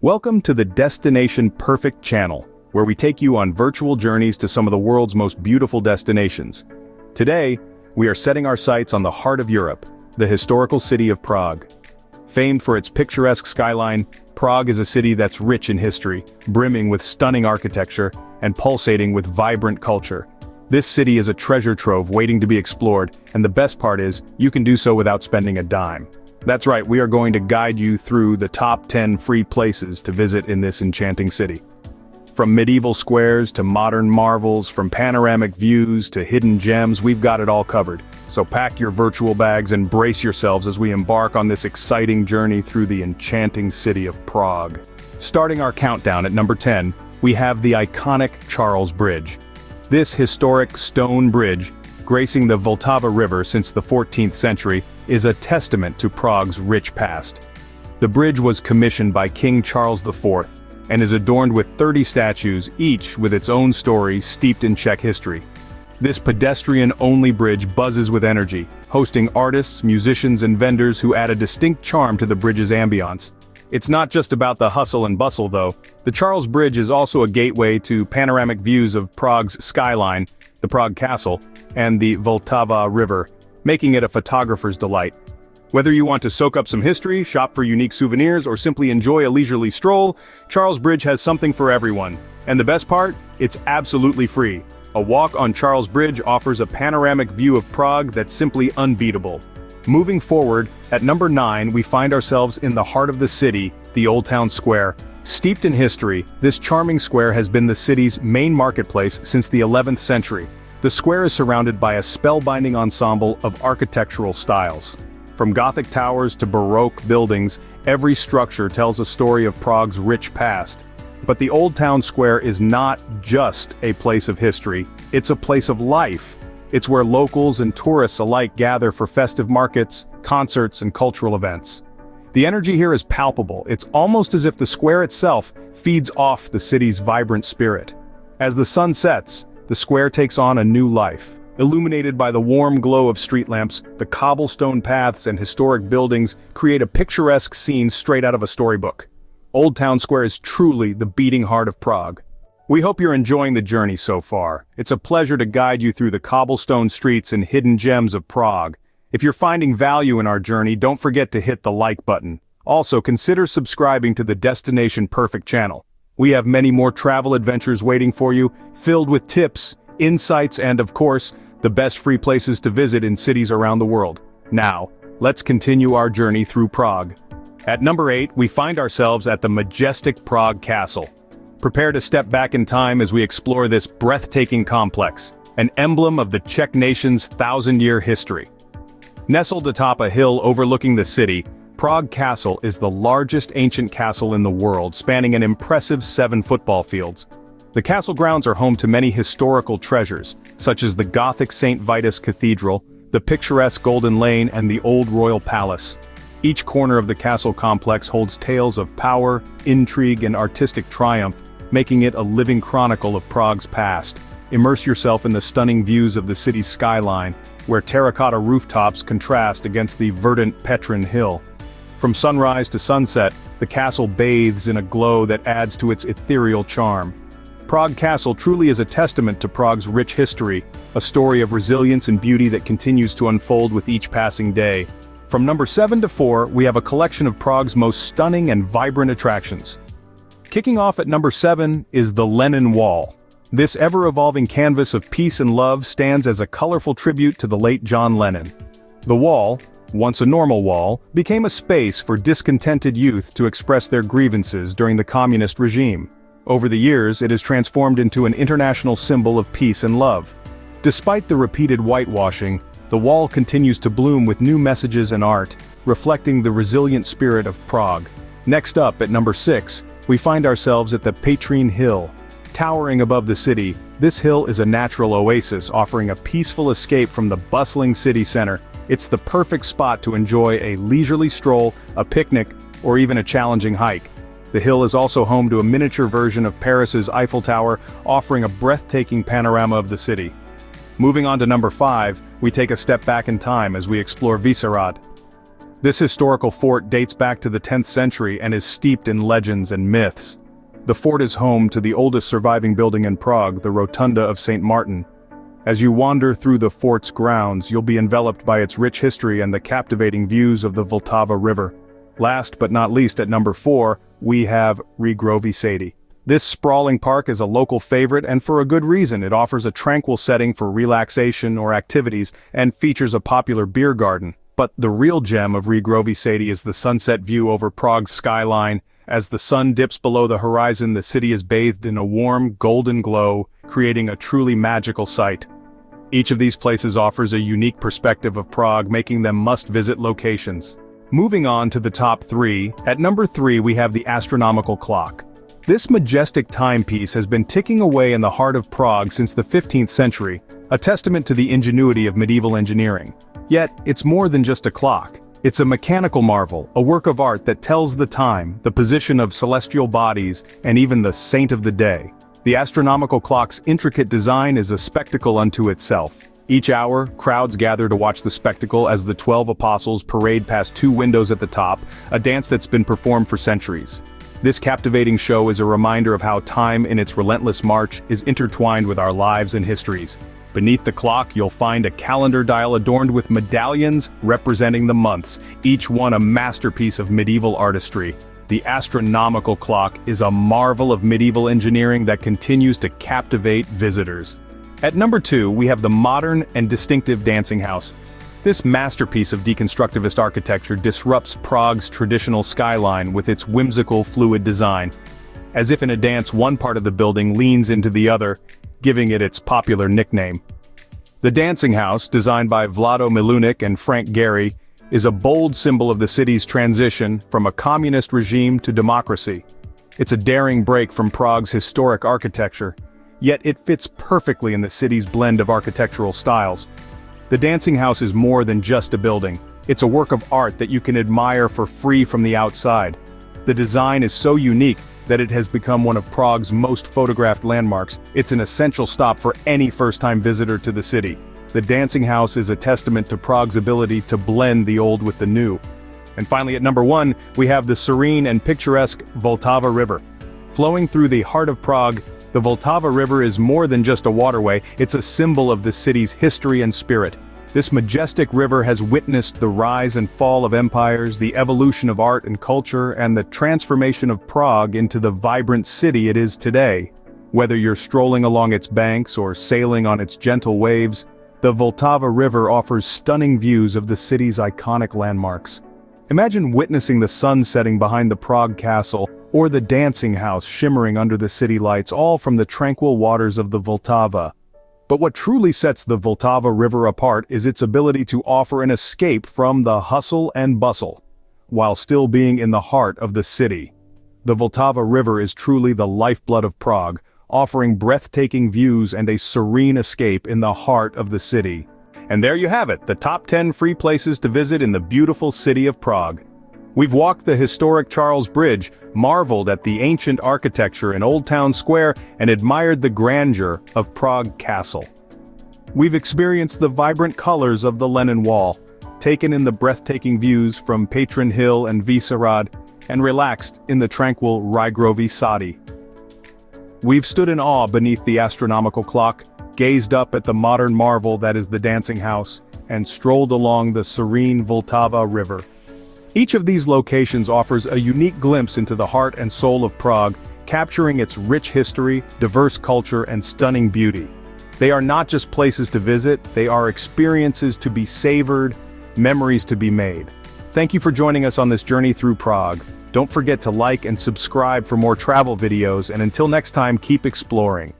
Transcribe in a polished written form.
Welcome to the Destination Perfect channel, where we take you on virtual journeys to some of the world's most beautiful destinations. Today, we are setting our sights on the heart of Europe, the historical city of Prague. Famed for its picturesque skyline, Prague is a city that's rich in history, brimming with stunning architecture, and pulsating with vibrant culture. This city is a treasure trove waiting to be explored, and the best part is, you can do so without spending a dime. That's right, we are going to guide you through the top 10 free places to visit in this enchanting city. From medieval squares to modern marvels, from panoramic views to hidden gems, we've got it all covered. So pack your virtual bags and brace yourselves as we embark on this exciting journey through the enchanting city of Prague. Starting our countdown at number 10, we have the iconic Charles Bridge. This historic stone bridge, gracing the Vltava River since the 14th century, is a testament to Prague's rich past. The bridge was commissioned by King Charles IV, and is adorned with 30 statues, each with its own story steeped in Czech history. This pedestrian-only bridge buzzes with energy, hosting artists, musicians, and vendors who add a distinct charm to the bridge's ambiance. It's not just about the hustle and bustle though. The Charles Bridge is also a gateway to panoramic views of Prague's skyline, the Prague Castle, and the Vltava River, making it a photographer's delight. Whether you want to soak up some history, shop for unique souvenirs, or simply enjoy a leisurely stroll, Charles Bridge has something for everyone. And the best part? It's absolutely free. A walk on Charles Bridge offers a panoramic view of Prague that's simply unbeatable. Moving forward, at number 9 we find ourselves in the heart of the city, the Old Town Square. Steeped in history, this charming square has been the city's main marketplace since the 11th century. The square is surrounded by a spellbinding ensemble of architectural styles. From Gothic towers to Baroque buildings, every structure tells a story of Prague's rich past. But the Old Town Square is not just a place of history, it's a place of life. It's where locals and tourists alike gather for festive markets, concerts, and cultural events. The energy here is palpable. It's almost as if the square itself feeds off the city's vibrant spirit. As the sun sets, the square takes on a new life. Illuminated by the warm glow of street lamps, the cobblestone paths and historic buildings create a picturesque scene straight out of a storybook. Old Town Square is truly the beating heart of Prague. We hope you're enjoying the journey so far. It's a pleasure to guide you through the cobblestone streets and hidden gems of Prague. If you're finding value in our journey, don't forget to hit the like button. Also, consider subscribing to the Destination Perfect channel. We have many more travel adventures waiting for you, filled with tips, insights, and of course, the best free places to visit in cities around the world. Now, let's continue our journey through Prague. At number 8, we find ourselves at the majestic Prague Castle. Prepare to step back in time as we explore this breathtaking complex, an emblem of the Czech nation's thousand-year history. Nestled atop a hill overlooking the city, Prague Castle is the largest ancient castle in the world, spanning an impressive 7 football fields. The castle grounds are home to many historical treasures, such as the Gothic St. Vitus Cathedral, the picturesque Golden Lane, and the Old Royal Palace. Each corner of the castle complex holds tales of power, intrigue, and artistic triumph, making it a living chronicle of Prague's past. Immerse yourself in the stunning views of the city's skyline, where terracotta rooftops contrast against the verdant Petrin hill. From sunrise to sunset, the castle bathes in a glow that adds to its ethereal charm. Prague Castle truly is a testament to Prague's rich history, a story of resilience and beauty that continues to unfold with each passing day. From number 7 to 4, we have a collection of Prague's most stunning and vibrant attractions. Kicking off at number 7 is the Lennon Wall. This ever-evolving canvas of peace and love stands as a colorful tribute to the late John Lennon. The wall, once a normal wall, became a space for discontented youth to express their grievances during the communist regime. Over the years, it has transformed into an international symbol of peace and love. Despite the repeated whitewashing, the wall continues to bloom with new messages and art, reflecting the resilient spirit of Prague. Next up, at number 6, we find ourselves at the Petrin Hill. Towering above the city, this hill is a natural oasis offering a peaceful escape from the bustling city center. It's the perfect spot to enjoy a leisurely stroll, a picnic, or even a challenging hike. The hill is also home to a miniature version of Paris's Eiffel Tower, offering a breathtaking panorama of the city. Moving on to number 5, we take a step back in time as we explore Vysehrad. This historical fort dates back to the 10th century and is steeped in legends and myths. The fort is home to the oldest surviving building in Prague, the Rotunda of St. Martin. As you wander through the fort's grounds, you'll be enveloped by its rich history and the captivating views of the Vltava River. Last but not least, at number 4, we have Riegrovy Sady. This sprawling park is a local favorite, and for a good reason. It offers a tranquil setting for relaxation or activities and features a popular beer garden. But the real gem of Riegrovy Sady is the sunset view over Prague's skyline. As the sun dips below the horizon, the city is bathed in a warm, golden glow, creating a truly magical sight. Each of these places offers a unique perspective of Prague, making them must-visit locations. Moving on to the top 3, at number 3 we have the Astronomical clock. This majestic timepiece has been ticking away in the heart of Prague since the 15th century, a testament to the ingenuity of medieval engineering. Yet, it's more than just a clock. It's a mechanical marvel, a work of art that tells the time, the position of celestial bodies, and even the saint of the day. The astronomical clock's intricate design is a spectacle unto itself. Each hour, crowds gather to watch the spectacle as the 12 apostles parade past 2 windows at the top, a dance that's been performed for centuries. This captivating show is a reminder of how time in its relentless march is intertwined with our lives and histories. Beneath the clock, you'll find a calendar dial adorned with medallions representing the months, each one a masterpiece of medieval artistry. The astronomical clock is a marvel of medieval engineering that continues to captivate visitors. At number 2, we have the modern and distinctive dancing house. This masterpiece of deconstructivist architecture disrupts Prague's traditional skyline with its whimsical, fluid design. As if in a dance, one part of the building leans into the other, giving it its popular nickname. The dancing house, designed by Vltava and Frank Gehry, is a bold symbol of the city's transition from a communist regime to democracy. It's a daring break from Prague's historic architecture, yet it fits perfectly in the city's blend of architectural styles. The dancing house is more than just a building. It's a work of art that you can admire for free from the outside. The design is so unique that it has become one of Prague's most photographed landmarks. It's an essential stop for any first-time visitor to the city. The dancing house is a testament to Prague's ability to blend the old with the new. And finally, at number 1, we have the serene and picturesque Vltava River. Flowing through the heart of Prague, the Vltava River is more than just a waterway, it's a symbol of the city's history and spirit. This majestic river has witnessed the rise and fall of empires, the evolution of art and culture, and the transformation of Prague into the vibrant city it is today. Whether you're strolling along its banks or sailing on its gentle waves, the Vltava River offers stunning views of the city's iconic landmarks. Imagine witnessing the sun setting behind the Prague Castle, or the dancing house shimmering under the city lights, all from the tranquil waters of the Vltava. But what truly sets the Vltava River apart is its ability to offer an escape from the hustle and bustle, while still being in the heart of the city. The Vltava River is truly the lifeblood of Prague, offering breathtaking views and a serene escape in the heart of the city. And there you have it, the top 10 free places to visit in the beautiful city of Prague. We've walked the historic Charles Bridge, marveled at the ancient architecture in Old Town Square, and admired the grandeur of Prague Castle. We've experienced the vibrant colors of the Lennon Wall, taken in the breathtaking views from Petrin Hill and Vysehrad, and relaxed in the tranquil Riegrovy Sady. We've stood in awe beneath the astronomical clock, gazed up at the modern marvel that is the dancing house, and strolled along the serene Vltava River. Each of these locations offers a unique glimpse into the heart and soul of Prague, capturing its rich history, diverse culture, and stunning beauty. They are not just places to visit, they are experiences to be savored, memories to be made. Thank you for joining us on this journey through Prague. Don't forget to like and subscribe for more travel videos, and until next time, keep exploring.